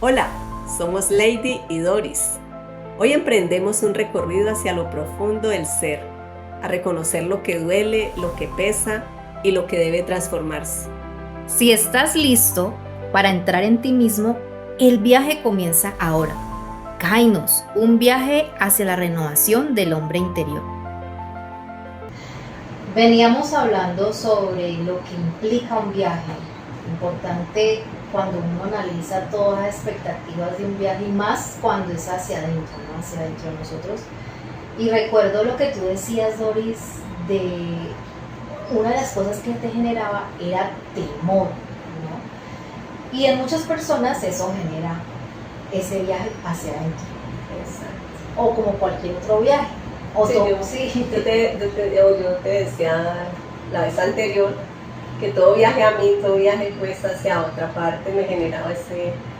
Hola, somos Lady y Doris. Hoy emprendemos un recorrido hacia lo profundo del ser, a reconocer lo que duele, lo que pesa y lo que debe transformarse. Si estás listo para entrar en ti mismo, el viaje comienza ahora. Kainos, un viaje hacia la renovación del hombre interior. Veníamos hablando sobre lo que implica un viaje. Importante cuando uno analiza todas las expectativas de un viaje y más cuando es hacia adentro, ¿no? Hacia adentro de nosotros. Y recuerdo lo que tú decías, Doris, de una de las cosas que te generaba era temor, ¿no? Y en muchas personas eso genera ese viaje hacia adentro. Exacto. O como cualquier otro viaje. Sí, yo te decía la vez anterior que todo viaje a mí, todo viaje pues hacia otra parte me generaba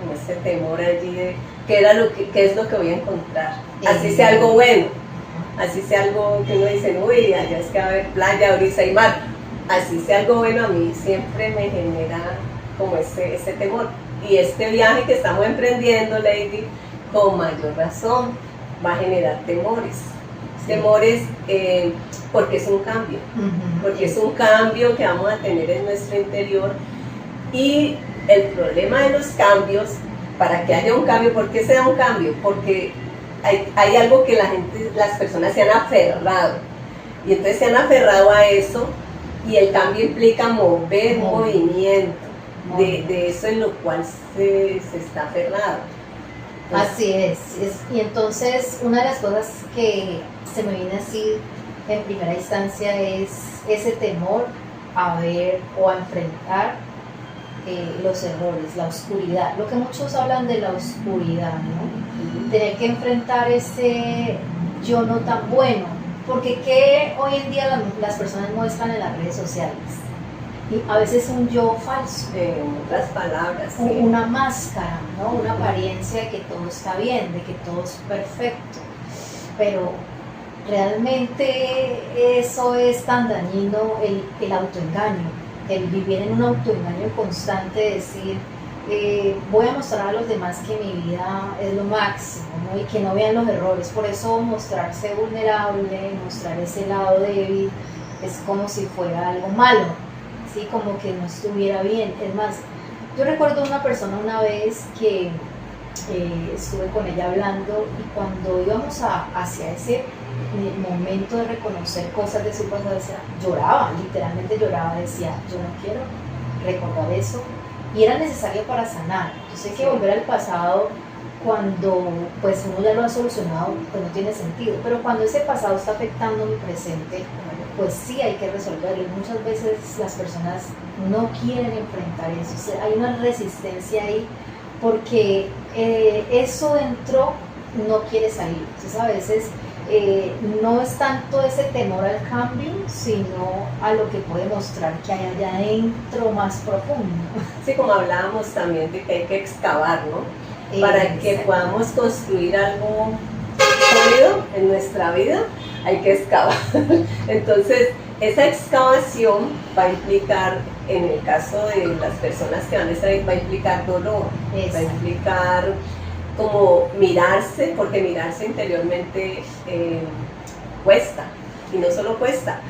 como ese temor allí de qué es lo que voy a encontrar. Así sea algo bueno, así sea algo que uno dice, uy, allá es que va a haber playa, brisa y mar. Así sea algo bueno, a mí siempre me genera como ese temor. Y este viaje que estamos emprendiendo, Lady, con mayor razón va a generar temores. Temores porque es un cambio, porque es un cambio que vamos a tener en nuestro interior. Y el problema de los cambios, para que haya un cambio, ¿por qué se da un cambio? Porque hay algo que las personas se han aferrado, y entonces se han aferrado a eso, y el cambio implica mover movimiento de eso en lo cual se está aferrado. Así es. Y entonces una de las cosas que se me viene así en primera instancia es ese temor a ver o a enfrentar los errores, la oscuridad, lo que muchos hablan de la oscuridad, ¿no? Tener que enfrentar ese yo no tan bueno, porque ¿qué hoy en día las personas muestran en las redes sociales? Y a veces un yo falso, En otras palabras, sí. Una máscara, ¿no? Una apariencia de que todo está bien, de que todo es perfecto, pero realmente eso es tan dañino, el autoengaño, el vivir en un autoengaño constante, de decir, voy a mostrar a los demás que mi vida es lo máximo, ¿no? Y que no vean los errores. Por eso mostrarse vulnerable, mostrar ese lado débil, es como si fuera algo malo, ¿sí? Como que no estuviera bien. Es más, yo recuerdo una persona una vez que estuve con ella hablando, y cuando íbamos hacia ese momento de reconocer cosas de su pasado, lloraba, literalmente lloraba, decía, yo no quiero recordar eso, y era necesario para sanar. Yo sé que volver al pasado cuando pues uno ya lo ha solucionado, pues no tiene sentido, pero cuando ese pasado está afectando mi presente, pues sí hay que resolverlo. Y muchas veces las personas no quieren enfrentar eso, o sea, hay una resistencia ahí porque eso dentro no quiere salir. Entonces a veces no es tanto ese temor al cambio, sino a lo que puede mostrar que hay allá adentro más profundo. Sí, como hablábamos también de que hay que excavar, ¿no? Para que podamos construir algo sólido en nuestra vida, hay que excavar. Entonces, esa excavación va a implicar, en el caso de las personas que van a estar ahí, va a implicar dolor, va a implicar como mirarse, porque mirarse interiormente cuesta, y no solo cuesta,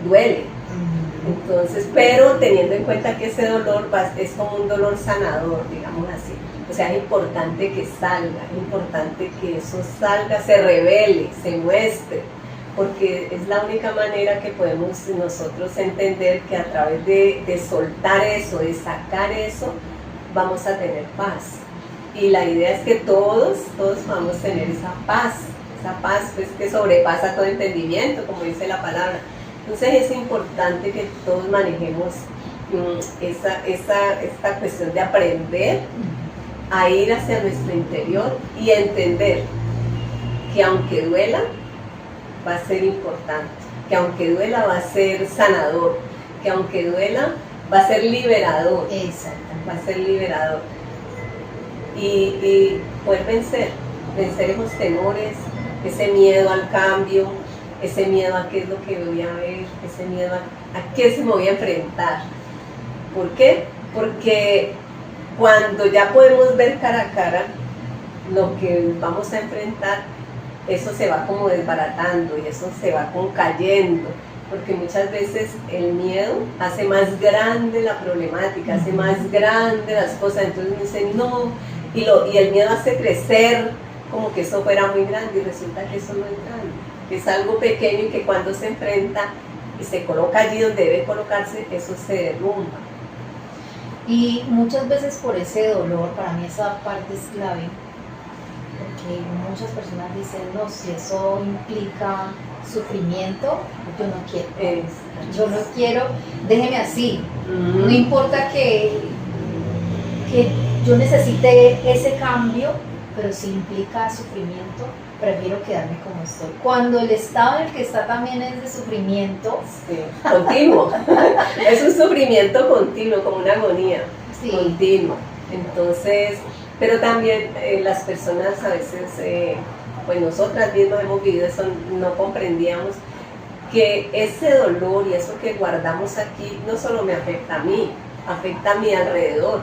duele. Entonces, pero teniendo en cuenta que ese dolor es como un dolor sanador, digamos así. O sea, es importante que salga, es importante que eso salga, se revele, se muestre, porque es la única manera que podemos nosotros entender que a través de soltar eso, de sacar eso, vamos a tener paz. Y la idea es que todos vamos a tener esa paz pues que sobrepasa todo entendimiento, como dice la palabra. Entonces es importante que todos manejemos esta cuestión de aprender a ir hacia nuestro interior y entender que aunque duela, va a ser importante, que aunque duela va a ser sanador, que aunque duela va a ser liberador. Exacto. Va a ser liberador. Y poder vencer esos temores, ese miedo al cambio, ese miedo a qué es lo que voy a ver, ese miedo a qué se me voy a enfrentar. ¿Por qué? Porque cuando ya podemos ver cara a cara lo que vamos a enfrentar, eso se va como desbaratando y eso se va como cayendo, porque muchas veces el miedo hace más grande la problemática, hace más grande las cosas, entonces uno dice no, y el miedo hace crecer como que eso fuera muy grande y resulta que eso no es grande, que es algo pequeño y que cuando se enfrenta y se coloca allí donde debe colocarse, eso se derrumba. Y muchas veces por ese dolor, para mí esa parte es clave, porque muchas personas dicen, no, si eso implica sufrimiento, yo no quiero, yo no quiero, déjeme así, no importa que yo necesite ese cambio, pero si implica sufrimiento, prefiero quedarme como estoy. Cuando el estado en el que está también es de sufrimiento. Sí, continuo. Es un sufrimiento continuo, como una agonía continua. Entonces, pero también las personas a veces, pues nosotras mismas hemos vivido eso, no comprendíamos que ese dolor y eso que guardamos aquí no solo me afecta a mí, afecta a mi alrededor.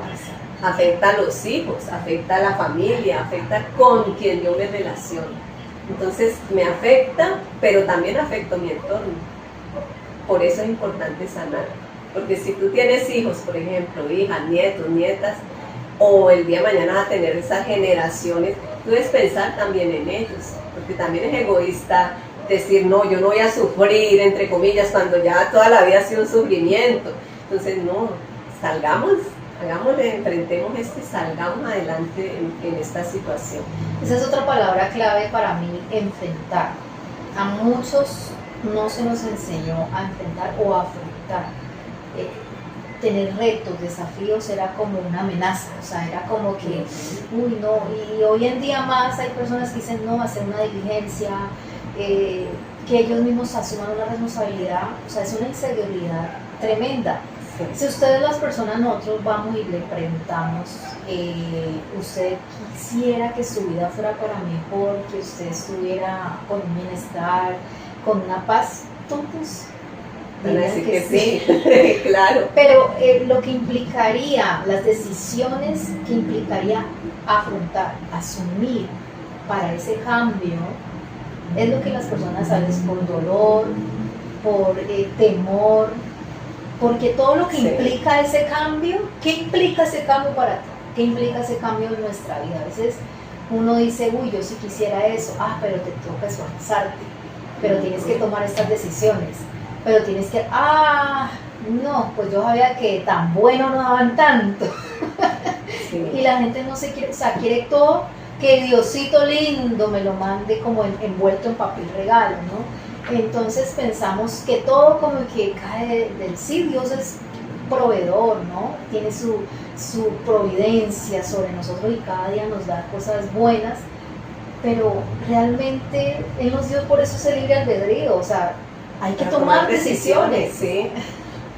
Afecta a los hijos, afecta a la familia, afecta con quien yo me relaciono. Entonces me afecta, pero también afecta a mi entorno. Por eso es importante sanar. Porque si tú tienes hijos, por ejemplo, hijas, nietos, nietas, o el día de mañana vas a tener esas generaciones, tú debes pensar también en ellos. Porque también es egoísta decir, no, yo no voy a sufrir, entre comillas, cuando ya toda la vida ha sido un sufrimiento. Entonces, no, salgamos. Hagámosle, enfrentemos esto y salgamos adelante en esta situación. Esa es otra palabra clave para mí, enfrentar. A muchos no se nos enseñó a enfrentar o a afrontar. Tener retos, desafíos era como una amenaza, o sea, era como que, uy, no, y hoy en día más hay personas que dicen no, hacer una diligencia, que ellos mismos asuman una responsabilidad, o sea, es una inseguridad tremenda. Si ustedes las personas, nosotros vamos y le preguntamos, ¿usted quisiera que su vida fuera para mejor, que usted estuviera con un bienestar, con una paz? Todos dirían que sí, claro. Pero lo que implicaría, las decisiones que implicaría afrontar, asumir para ese cambio, es lo que las personas a veces por dolor, por temor, porque todo lo que implica ese cambio, ¿qué implica ese cambio para ti? ¿Qué implica ese cambio en nuestra vida? A veces uno dice, uy, yo sí quisiera eso, pero te toca esforzarte, pero tienes que tomar estas decisiones, pero tienes que, no, pues yo sabía que tan bueno no daban tanto. Sí. Y la gente no se quiere, o sea, quiere todo, que Diosito lindo me lo mande como envuelto en papel regalo, ¿no? Entonces pensamos que todo como que cae del sí, Dios es proveedor, ¿no? Tiene su providencia sobre nosotros y cada día nos da cosas buenas, pero realmente Él nos dio por eso ese libre albedrío, o sea, hay que tomar decisiones. Sí,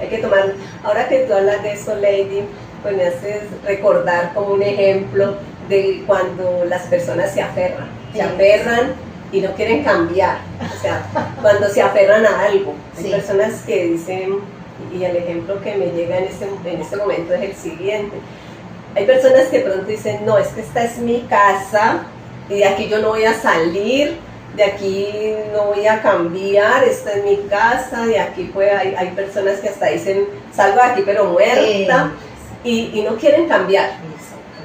hay que tomar. Ahora que tú hablas de eso, Lady, pues me haces recordar como un ejemplo de cuando las personas se aferran y no quieren cambiar, o sea, cuando se aferran a algo. Hay personas que dicen, y el ejemplo que me llega en este momento es el siguiente, hay personas que pronto dicen, no, es que esta es mi casa, y de aquí yo no voy a salir, de aquí no voy a cambiar, esta es mi casa, de aquí pues hay personas que hasta dicen, salgo de aquí pero muerta, y no quieren cambiar,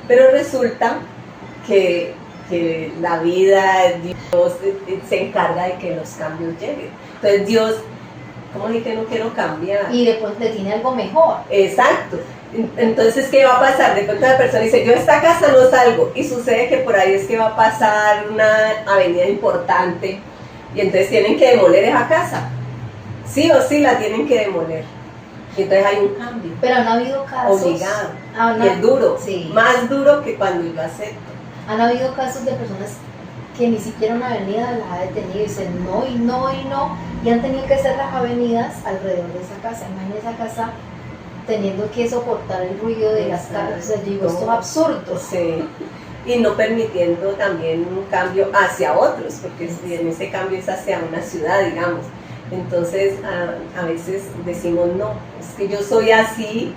pero resulta que la vida, Dios se encarga de que los cambios lleguen. Entonces Dios, ¿cómo es que no quiero cambiar? Y después le tiene algo mejor. Exacto. Entonces, ¿qué va a pasar? De pronto la persona dice, yo de esta casa no salgo, y sucede que por ahí es que va a pasar una avenida importante, y entonces tienen que demoler esa casa. Sí o sí la tienen que demoler. Y entonces hay un cambio. Pero han habido casos. Obligado. Y es duro, más duro que cuando yo acepto. Han habido casos de personas que ni siquiera una avenida las ha detenido y dicen no y no y no, y han tenido que hacer las avenidas alrededor de esa casa. Imagínense esa casa teniendo que soportar el ruido de las casas. O sea, yo digo, esto es absurdo. Sí. Y no permitiendo también un cambio hacia otros, porque en ese cambio es hacia una ciudad, digamos. Entonces, a veces decimos, no, es que yo soy así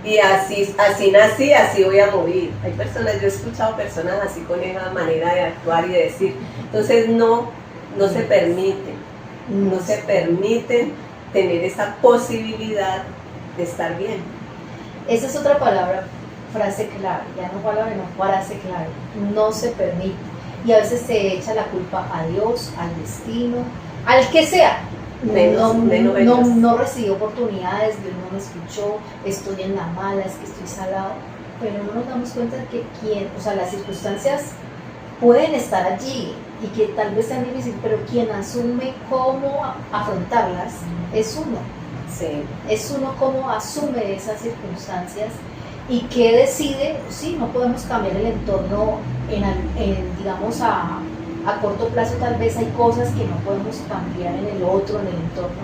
y así nací, así voy a morir. Hay personas, yo he escuchado personas así con esa manera de actuar y de decir, entonces no se permiten tener esa posibilidad de estar bien. Esa es otra palabra, frase clave, ya no palabra, no frase clave, no se permite. Y a veces se echa la culpa a Dios, al destino, al que sea. No recibí oportunidades, Dios no me escuchó, estoy en la mala, es que estoy salado, pero no nos damos cuenta de que las circunstancias pueden estar allí y que tal vez sean difíciles, pero quien asume cómo afrontarlas es uno. Sí. Es uno cómo asume esas circunstancias y que decide. Sí, no podemos cambiar el entorno digamos a corto plazo, tal vez hay cosas que no podemos cambiar en el otro, en el entorno,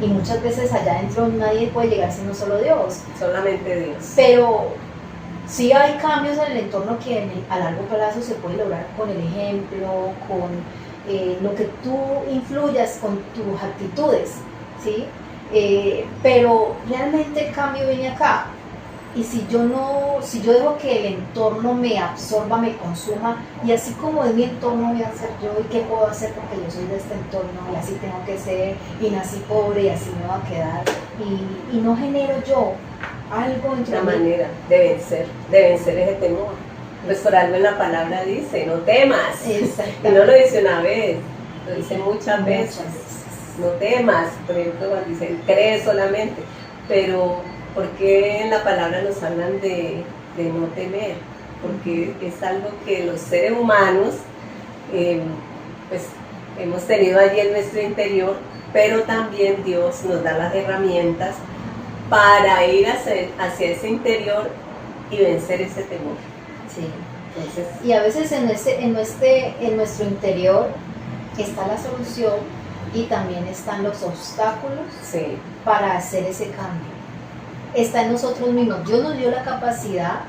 y muchas veces allá adentro nadie puede llegar sino solo Dios. Solamente Dios. Pero sí hay cambios en el entorno que a largo plazo se puede lograr con el ejemplo, con lo que tú influyas, con tus actitudes, ¿sí? Pero realmente el cambio viene acá. Y si yo dejo que el entorno me absorba, me consuma, y así como es mi entorno voy a ser yo, y qué puedo hacer porque yo soy de este entorno, y así tengo que ser, y nací pobre, y así me va a quedar, y no genero yo algo entre una manera de vencer ese temor. Pues por algo en la palabra dice, no temas. Exactamente. Y no lo dice una vez, lo dice muchas veces. No temas, por ejemplo, cuando dicen cree solamente, pero ¿por qué en la palabra nos hablan de no temer? Porque es algo que los seres humanos pues hemos tenido allí en nuestro interior, pero también Dios nos da las herramientas para ir hacia ese interior y vencer ese temor. Sí. Entonces, y a veces en nuestro interior está la solución y también están los obstáculos, sí, para hacer ese cambio. Está en nosotros mismos. Dios nos dio la capacidad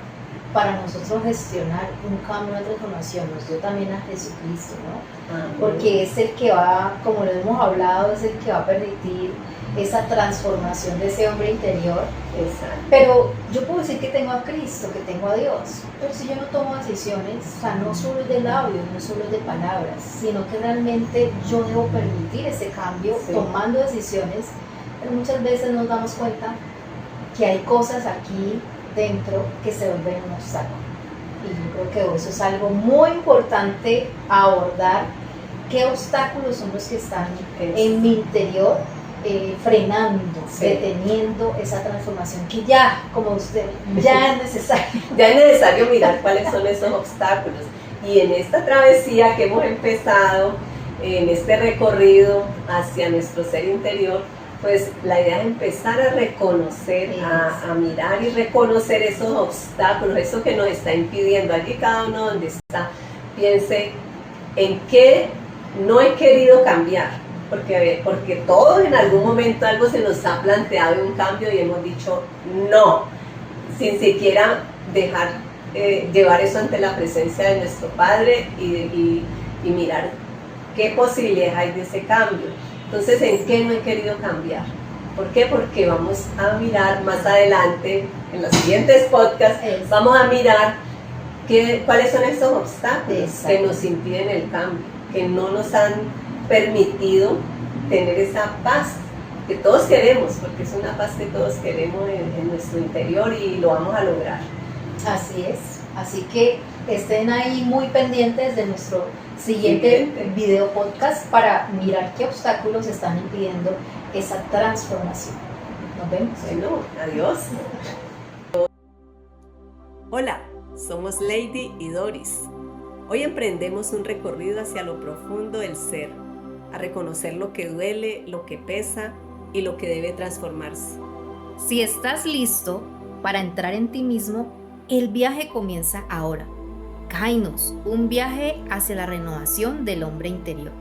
para nosotros gestionar un cambio, una transformación. Nos dio también a Jesucristo, ¿no? Amén. Porque es el que va, como lo hemos hablado, es el que va a permitir esa transformación de ese hombre interior. Exacto. Pero yo puedo decir que tengo a Cristo, que tengo a Dios, pero si yo no tomo decisiones, o sea, no solo es de labios, no solo es de palabras, sino que realmente yo debo permitir ese cambio, sí, tomando decisiones. Pero muchas veces nos damos cuenta que hay cosas aquí dentro que se vuelven un obstáculo. Y yo creo que eso es algo muy importante a abordar. ¿Qué obstáculos son los que están en mi interior frenando, sí, deteniendo esa transformación que ya, como usted, ya es necesario? Ya es necesario mirar cuáles son esos obstáculos. Y en esta travesía que hemos empezado, en este recorrido hacia nuestro ser interior, pues la idea es empezar a reconocer, a mirar y reconocer esos obstáculos, eso que nos está impidiendo. Allí cada uno donde está, piense en qué no he querido cambiar, porque todos en algún momento algo se nos ha planteado de un cambio y hemos dicho no, sin siquiera dejar llevar eso ante la presencia de nuestro Padre y mirar qué posibilidades hay de ese cambio. Entonces, ¿en qué no he querido cambiar? ¿Por qué? Porque vamos a mirar más adelante, en los siguientes podcasts, vamos a mirar cuáles son esos obstáculos que nos impiden el cambio, que no nos han permitido tener esa paz que todos queremos, porque es una paz que todos queremos en nuestro interior y lo vamos a lograr. Así es, así que estén ahí muy pendientes de nuestro siguiente video podcast para mirar qué obstáculos están impidiendo esa transformación. Nos vemos. Bueno, adiós. Hola, somos Lady y Doris. Hoy emprendemos un recorrido hacia lo profundo del ser, a reconocer lo que duele, lo que pesa y lo que debe transformarse. Si estás listo para entrar en ti mismo, el viaje comienza ahora. Kainos, un viaje hacia la renovación del hombre interior.